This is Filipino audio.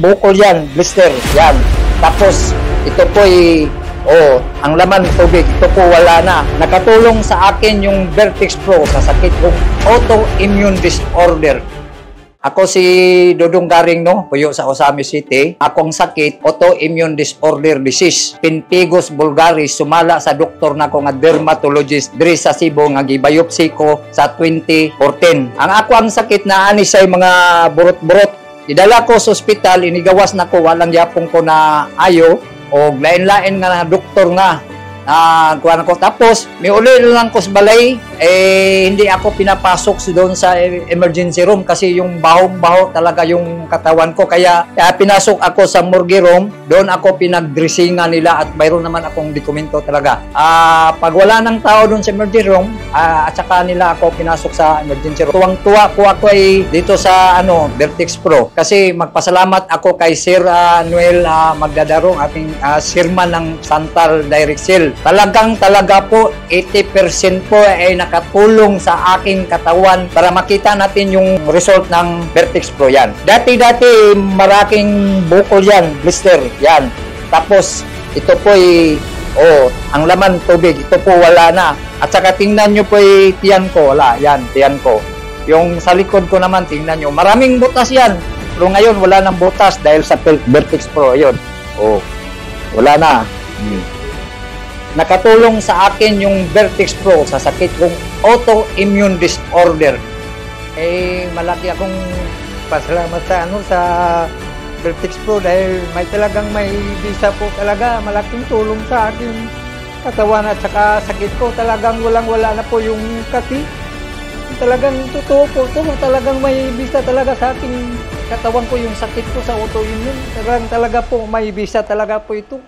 bukol yan, blister, yan. Tapos, ito po ang laman tubig, ito po wala na. Nakatulong sa akin yung Vertex Pro sa sakit kong autoimmune disorder. Ako si Dudong Garing, no? Puyo sa Osami City. Akong sakit, autoimmune disorder disease. Pemphigus vulgaris, sumala sa doktor na ko nga dermatologist diri sa Cebu nga gibiopsy ko sa 2014. Ang ako ang sakit na ani say mga burot-burot. Idala ko sa ospital, inigawas na ko, walang yapong ko na ayo o lain-lain nga na doktor nga. Kuha ko. Tapos, may uli lang ko sa balay, hindi ako pinapasok doon sa emergency room kasi yung bahong-baho talaga yung katawan ko. Kaya pinasok ako sa morgue room, doon ako pinagdressingan nila at mayroon naman akong dokumento talaga. Pag wala ng tao doon sa emergency room, at saka nila ako pinasok sa emergency room. Tuwang-tuwa ko ako dito sa Vertex Pro kasi magpasalamat ako kay Sir Noel Magdadarong, ating chairman ng Santal Direct Sale. Talaga po 80% po ay nakatulong sa aking katawan para makita natin yung result ng Vertex Pro yan. Dati maraking bukol yan, blister yan. Tapos ito po ang laman tubig, ito po wala na. At saka tingnan nyo po tiyan ko, wala yan, tiyan ko. Yung sa likod ko naman, tingnan nyo, maraming butas yan. Pero ngayon wala nang butas dahil sa Vertex Pro, yun. Wala na. Nakatulong sa akin yung Vertex Pro sa sakit kong autoimmune disorder. Malaki akong pasalamat sa Vertex Pro dahil may visa po talaga. Malaking tulong sa akin katawan at saka sakit ko. Talagang walang-wala na po yung kati. Talagang totoo po ito. Talagang may visa talaga sa aking katawan ko yung sakit ko sa autoimmune. Talaga po may visa talaga po ito.